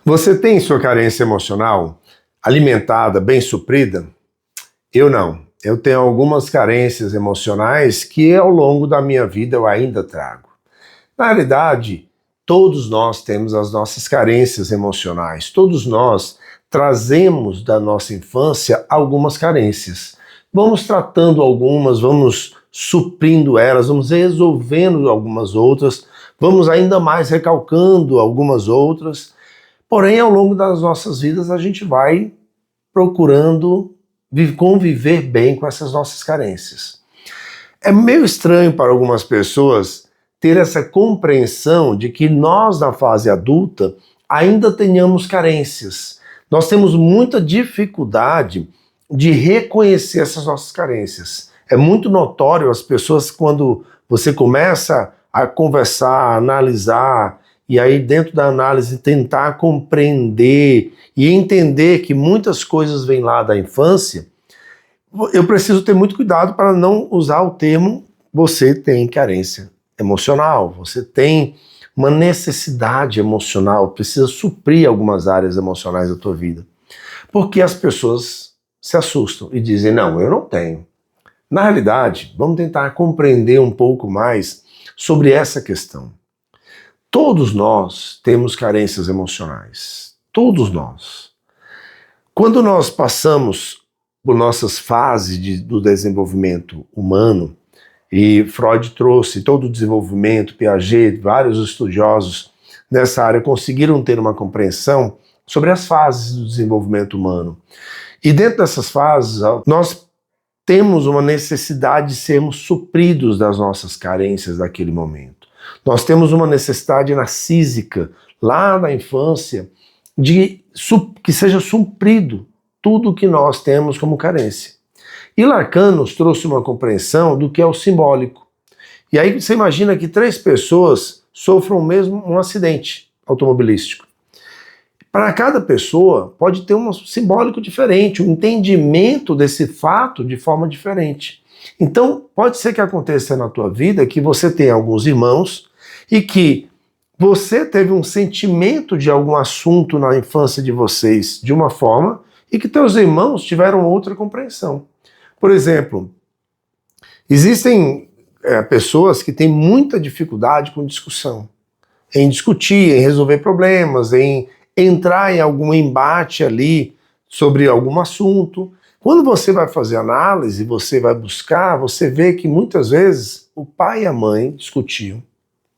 Você tem sua carência emocional alimentada, bem suprida? Eu não. Eu tenho algumas carências emocionais que ao longo da minha vida eu ainda trago. Na realidade, todos nós temos as nossas carências emocionais. Todos nós trazemos da nossa infância algumas carências. Vamos tratando algumas, vamos suprindo elas, vamos resolvendo algumas outras, vamos ainda mais recalcando algumas outras. Porém, ao longo das nossas vidas, a gente vai procurando conviver bem com essas nossas carências. É meio estranho para algumas pessoas ter essa compreensão de que nós, na fase adulta, ainda tenhamos carências. Nós temos muita dificuldade de reconhecer essas nossas carências. É muito notório as pessoas quando você começa a conversar, a analisar, e aí dentro da análise tentar compreender e entender que muitas coisas vêm lá da infância, eu preciso ter muito cuidado para não usar o termo você tem carência emocional, você tem uma necessidade emocional, precisa suprir algumas áreas emocionais da tua vida. Porque as pessoas se assustam e dizem, não, eu não tenho. Na realidade, vamos tentar compreender um pouco mais sobre essa questão. Todos nós temos carências emocionais. Todos nós. Quando nós passamos por nossas fases do desenvolvimento humano, e Freud trouxe todo o desenvolvimento, Piaget, vários estudiosos nessa área conseguiram ter uma compreensão sobre as fases do desenvolvimento humano. E dentro dessas fases, nós temos uma necessidade de sermos supridos das nossas carências daquele momento. Nós temos uma necessidade narcísica, lá na infância, de que seja suprido tudo que nós temos como carência. E Lacan nos trouxe uma compreensão do que é o simbólico. E aí você imagina que 3 pessoas sofram mesmo um acidente automobilístico. Para cada pessoa pode ter um simbólico diferente, um entendimento desse fato de forma diferente. Então, pode ser que aconteça na tua vida que você tenha alguns irmãos e que você teve um sentimento de algum assunto na infância de vocês de uma forma e que teus irmãos tiveram outra compreensão. Por exemplo, existem pessoas que têm muita dificuldade com discussão, em discutir, em resolver problemas, em entrar em algum embate ali sobre algum assunto. Quando você vai fazer análise, você vai buscar, você vê que muitas vezes o pai e a mãe discutiam,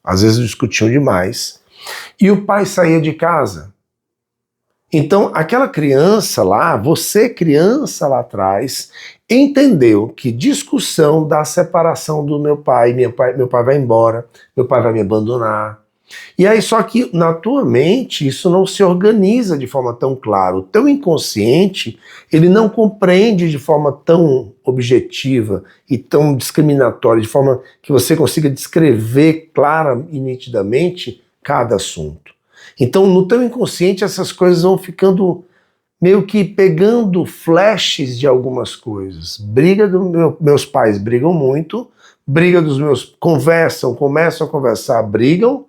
às vezes discutiam demais, e o pai saía de casa. Então, aquela criança lá, você criança lá atrás, entendeu que discussão da separação do meu pai vai embora, meu pai vai me abandonar. E aí, só que na tua mente, isso não se organiza de forma tão clara. O teu inconsciente, ele não compreende de forma tão objetiva e tão discriminatória, de forma que você consiga descrever clara e nitidamente cada assunto. Então, no teu inconsciente, essas coisas vão ficando meio que pegando flashes de algumas coisas. Meus pais brigam muito, briga dos meus... começam a conversar, brigam,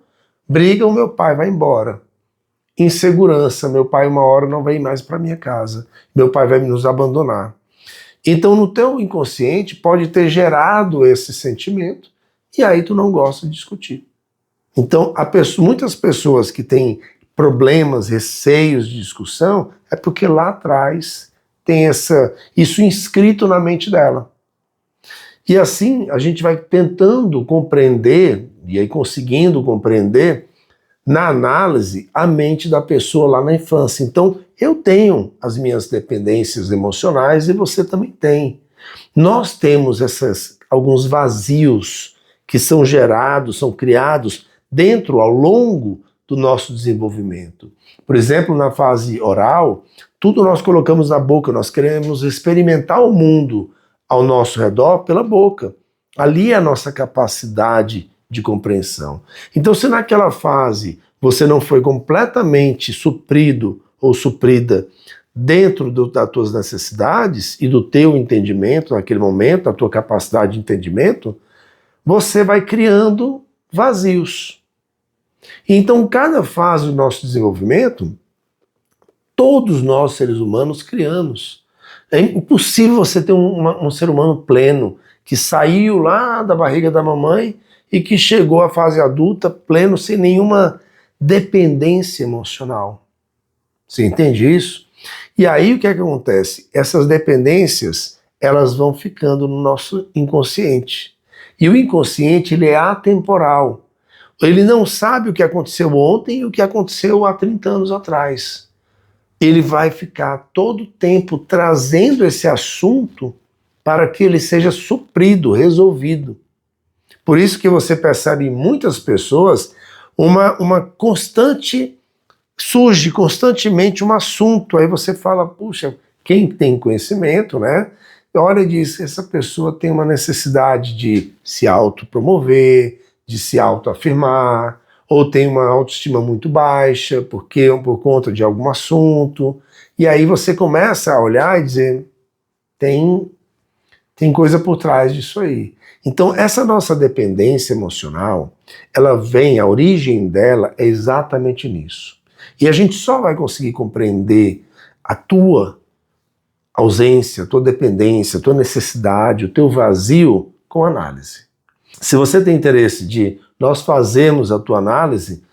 meu pai vai embora. Insegurança, meu pai uma hora não vem mais para minha casa, meu pai vai nos abandonar. Então, no teu inconsciente, pode ter gerado esse sentimento, e aí tu não gosta de discutir. Então, muitas pessoas que têm problemas, receios de discussão, é porque lá atrás tem isso inscrito na mente dela. E assim, a gente vai tentando compreender, e aí conseguindo compreender, na análise, a mente da pessoa lá na infância. Então, eu tenho as minhas dependências emocionais e você também tem. Nós temos alguns vazios que são gerados, são criados ao longo do nosso desenvolvimento. Por exemplo, na fase oral, tudo nós colocamos na boca, nós queremos experimentar o mundo ao nosso redor pela boca. Ali é a nossa capacidade de compreensão. Então, se naquela fase você não foi completamente suprido ou suprida dentro das tuas necessidades e do teu entendimento naquele momento, a tua capacidade de entendimento, você vai criando vazios. Então, cada fase do nosso desenvolvimento, todos nós, seres humanos, criamos. É impossível você ter um ser humano pleno, que saiu lá da barriga da mamãe e que chegou à fase adulta pleno, sem nenhuma dependência emocional. Você entende isso? E aí o que é que acontece? Essas dependências, elas vão ficando no nosso inconsciente. E o inconsciente, ele é atemporal. Ele não sabe o que aconteceu ontem e o que aconteceu há 30 anos atrás. Ele vai ficar todo o tempo trazendo esse assunto para que ele seja suprido, resolvido. Por isso que você percebe em muitas pessoas uma constante, surge constantemente um assunto, aí você fala, puxa, quem tem conhecimento, né? Olha e diz, essa pessoa tem uma necessidade de se autopromover, de se autoafirmar, ou tem uma autoestima muito baixa, por conta de algum assunto, e aí você começa a olhar e dizer, tem coisa por trás disso aí. Então essa nossa dependência emocional, ela vem, a origem dela é exatamente nisso. E a gente só vai conseguir compreender a tua ausência, a tua dependência, a tua necessidade, o teu vazio com análise. Se você tem interesse de nós fazermos a tua análise,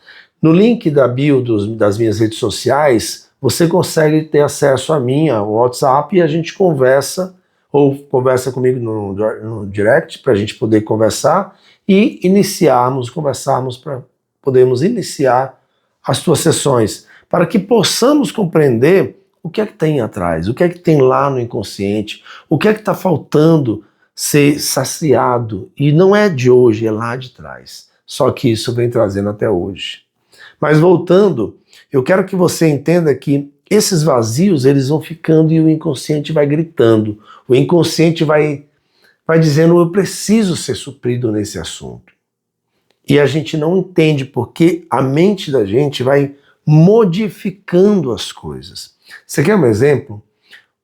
no link da bio das minhas redes sociais, você consegue ter acesso a mim, ao WhatsApp, e a gente conversa, ou conversa comigo no direct, para a gente poder conversar e conversarmos para podermos iniciar as tuas sessões, para que possamos compreender o que é que tem atrás, o que é que tem lá no inconsciente, o que é que está faltando ser saciado, e não é de hoje, é lá de trás. Só que isso vem trazendo até hoje. Mas voltando, eu quero que você entenda que esses vazios, eles vão ficando e o inconsciente vai gritando. O inconsciente vai dizendo, eu preciso ser suprido nesse assunto. E a gente não entende porque a mente da gente vai modificando as coisas. Você quer um exemplo?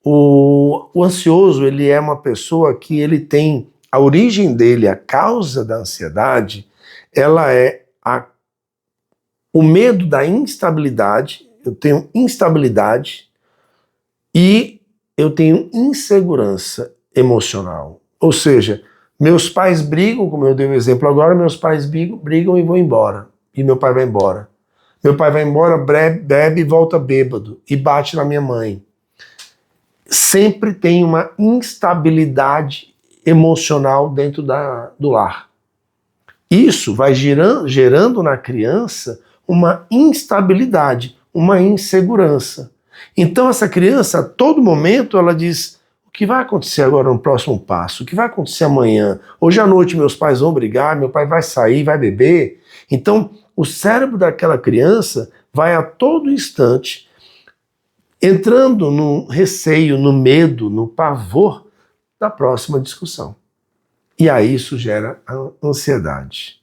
O ansioso, ele é uma pessoa que ele tem a origem dele, a causa da ansiedade, ela é o medo da instabilidade. Eu tenho instabilidade e eu tenho insegurança emocional. Ou seja, meus pais brigam, como eu dei o exemplo agora, meus pais brigam e vão embora. E meu pai vai embora. Meu pai vai embora, bebe e volta bêbado e bate na minha mãe. Sempre tem uma instabilidade emocional dentro do lar. Isso vai gerando na criança uma instabilidade, uma insegurança. Então essa criança, a todo momento, ela diz, o que vai acontecer agora no próximo passo? O que vai acontecer amanhã? Hoje à noite meus pais vão brigar, meu pai vai sair, vai beber. Então o cérebro daquela criança vai a todo instante entrando no receio, no medo, no pavor da próxima discussão. E aí isso gera a ansiedade.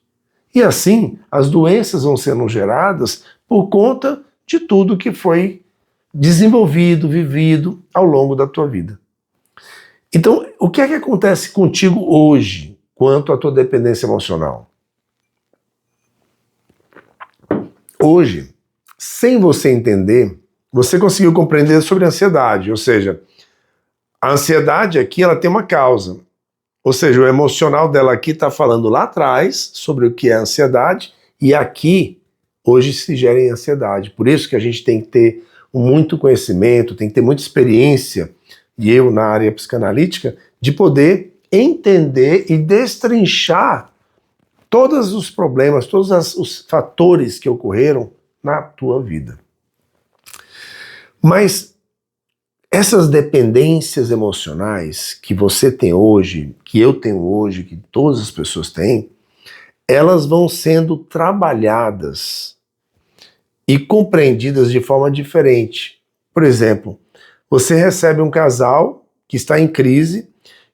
E assim, as doenças vão sendo geradas por conta de tudo que foi desenvolvido, vivido ao longo da tua vida. Então, o que é que acontece contigo hoje quanto à tua dependência emocional? Hoje, sem você entender, você conseguiu compreender sobre a ansiedade, ou seja, a ansiedade aqui ela tem uma causa, ou seja, o emocional dela aqui está falando lá atrás sobre o que é ansiedade e aqui hoje se gera em ansiedade. Por isso que a gente tem que ter muito conhecimento, tem que ter muita experiência, e eu na área psicanalítica, de poder entender e destrinchar todos os problemas, todos os fatores que ocorreram na tua vida. Mas essas dependências emocionais que você tem hoje, que eu tenho hoje, que todas as pessoas têm, elas vão sendo trabalhadas e compreendidas de forma diferente. Por exemplo, você recebe um casal que está em crise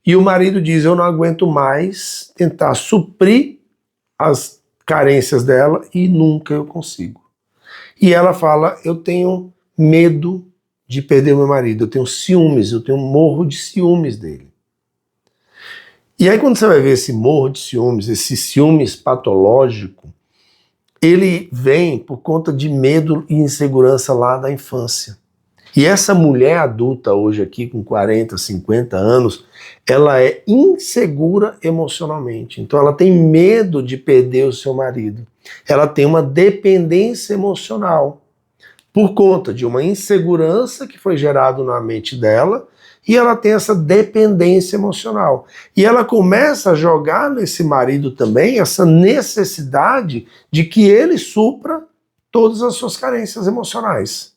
e o marido diz, eu não aguento mais tentar suprir as carências dela e nunca eu consigo. E ela fala, eu tenho medo de perder meu marido, eu tenho ciúmes, eu tenho morro de ciúmes dele. E aí quando você vai ver esse morro de ciúmes, esse ciúmes patológico, ele vem por conta de medo e insegurança lá da infância. E essa mulher adulta hoje aqui, com 40, 50 anos, ela é insegura emocionalmente. Então ela tem medo de perder o seu marido. Ela tem uma dependência emocional por conta de uma insegurança que foi gerada na mente dela, e ela tem essa dependência emocional. E ela começa a jogar nesse marido também essa necessidade de que ele supra todas as suas carências emocionais.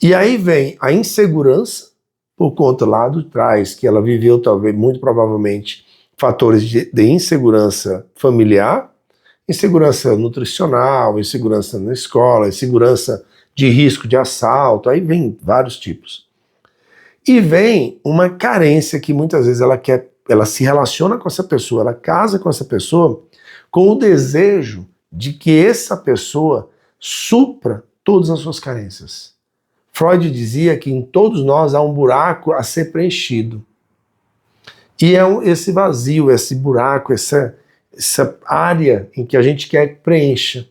E aí vem a insegurança, por conta lá de trás, que ela viveu talvez, muito provavelmente, fatores de insegurança familiar, insegurança nutricional, insegurança na escola, insegurança de risco de assalto, aí vem vários tipos. E vem uma carência que muitas vezes ela se relaciona com essa pessoa, ela casa com essa pessoa com o desejo de que essa pessoa supra todas as suas carências. Freud dizia que em todos nós há um buraco a ser preenchido. E é esse vazio, esse buraco, essa área em que a gente quer que preencha.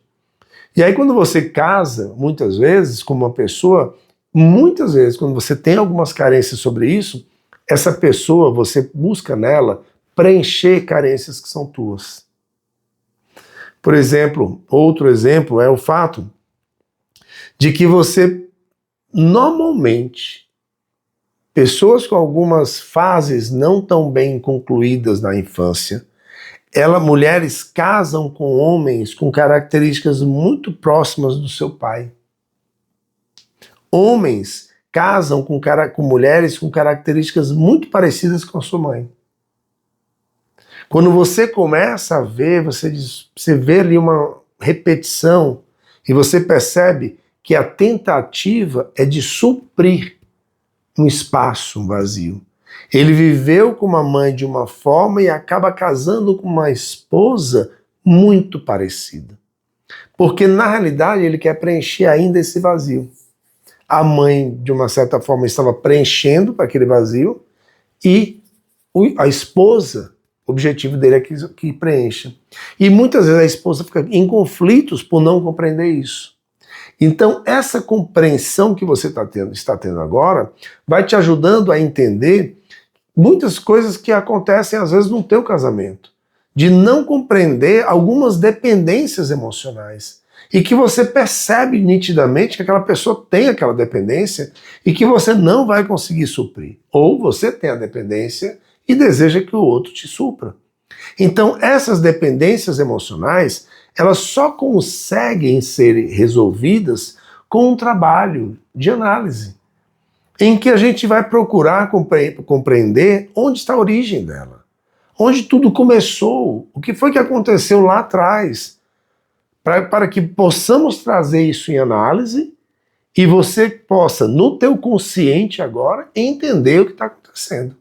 E aí quando você casa, muitas vezes, com uma pessoa, muitas vezes, quando você tem algumas carências sobre isso, essa pessoa, você busca nela preencher carências que são tuas. Por exemplo, outro exemplo é o fato de que você, normalmente, pessoas com algumas fases não tão bem concluídas na infância, mulheres casam com homens com características muito próximas do seu pai. Homens casam com mulheres com características muito parecidas com a sua mãe. Quando você começa a ver, você vê ali uma repetição e você percebe que a tentativa é de suprir um espaço, um vazio. Ele viveu com uma mãe de uma forma e acaba casando com uma esposa muito parecida. Porque, na realidade, ele quer preencher ainda esse vazio. A mãe, de uma certa forma, estava preenchendo para aquele vazio e a esposa, o objetivo dele é que preencha. E muitas vezes a esposa fica em conflitos por não compreender isso. Então, essa compreensão que você está tendo agora vai te ajudando a entender muitas coisas que acontecem, às vezes, no teu casamento. De não compreender algumas dependências emocionais. E que você percebe nitidamente que aquela pessoa tem aquela dependência e que você não vai conseguir suprir. Ou você tem a dependência e deseja que o outro te supra. Então, essas dependências emocionais, elas só conseguem ser resolvidas com um trabalho de análise, em que a gente vai procurar compreender onde está a origem dela, onde tudo começou, o que foi que aconteceu lá atrás, para que possamos trazer isso em análise e você possa, no teu consciente agora, entender o que está acontecendo.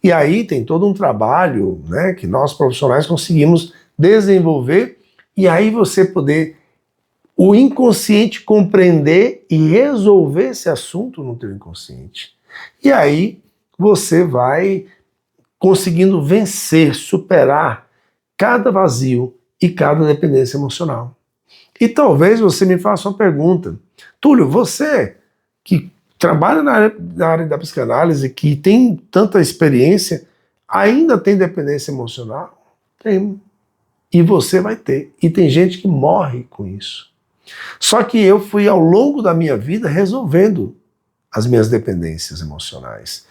E aí tem todo um trabalho, né, que nós profissionais conseguimos desenvolver, e aí você poder, o inconsciente, compreender e resolver esse assunto no teu inconsciente. E aí você vai conseguindo vencer, superar cada vazio e cada dependência emocional. E talvez você me faça uma pergunta. Túlio, você que trabalha na área da psicanálise, que tem tanta experiência, ainda tem dependência emocional? Tem. E você vai ter. E tem gente que morre com isso. Só que eu fui, ao longo da minha vida, resolvendo as minhas dependências emocionais.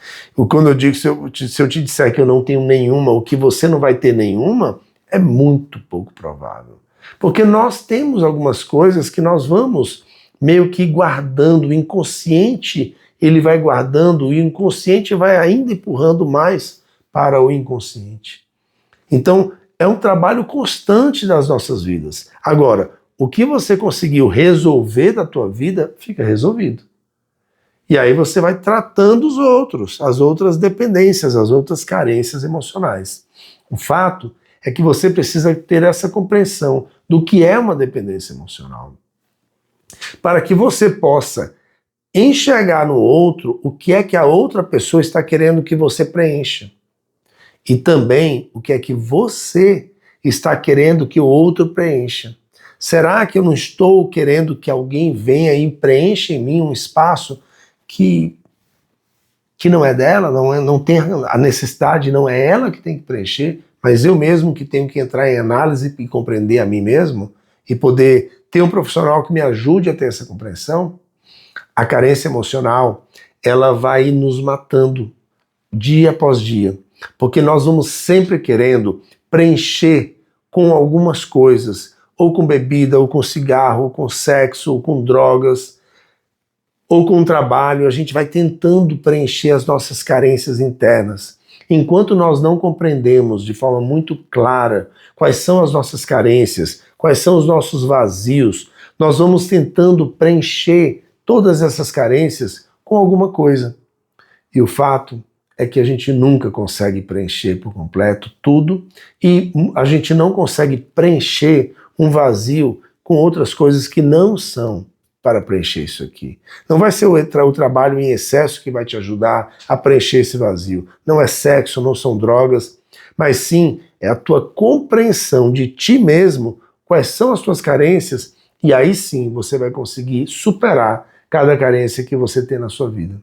Quando eu digo, se eu te disser que eu não tenho nenhuma, ou que você não vai ter nenhuma, é muito pouco provável. Porque nós temos algumas coisas que nós vamos meio que guardando, o inconsciente ele vai guardando, e o inconsciente vai ainda empurrando mais para o inconsciente. Então, é um trabalho constante das nossas vidas. Agora, o que você conseguiu resolver da tua vida, fica resolvido. E aí você vai tratando os outros, as outras dependências, as outras carências emocionais. O fato é que você precisa ter essa compreensão do que é uma dependência emocional, para que você possa enxergar no outro o que é que a outra pessoa está querendo que você preencha. E também o que é que você está querendo que o outro preencha. Será que eu não estou querendo que alguém venha e preencha em mim um espaço que não é dela, não tem a necessidade, não é ela que tem que preencher, mas eu mesmo que tenho que entrar em análise e compreender a mim mesmo e poder ter um profissional que me ajude a ter essa compreensão? A carência emocional, ela vai nos matando dia após dia, porque nós vamos sempre querendo preencher com algumas coisas, ou com bebida, ou com cigarro, ou com sexo, ou com drogas, ou com trabalho. A gente vai tentando preencher as nossas carências internas. Enquanto nós não compreendemos de forma muito clara quais são as nossas carências, quais são os nossos vazios, nós vamos tentando preencher todas essas carências com alguma coisa. E o fato é que a gente nunca consegue preencher por completo tudo e a gente não consegue preencher um vazio com outras coisas que não são para preencher isso aqui. Não vai ser o trabalho em excesso que vai te ajudar a preencher esse vazio. Não é sexo, não são drogas, mas sim é a tua compreensão de ti mesmo, quais são as tuas carências, e aí sim você vai conseguir superar cada carência que você tem na sua vida.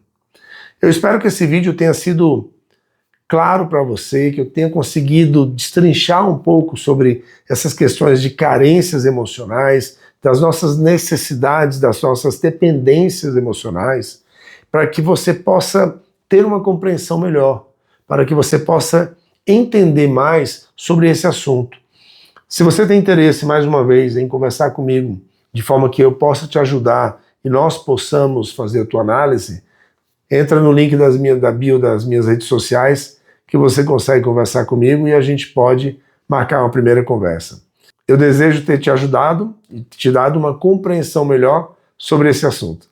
Eu espero que esse vídeo tenha sido claro para você, que eu tenha conseguido destrinchar um pouco sobre essas questões de carências emocionais, das nossas necessidades, das nossas dependências emocionais, para que você possa ter uma compreensão melhor, para que você possa entender mais sobre esse assunto. Se você tem interesse, mais uma vez, em conversar comigo, de forma que eu possa te ajudar e nós possamos fazer a tua análise, entra no link da bio das minhas redes sociais, que você consegue conversar comigo e a gente pode marcar uma primeira conversa. Eu desejo ter te ajudado e te dado uma compreensão melhor sobre esse assunto.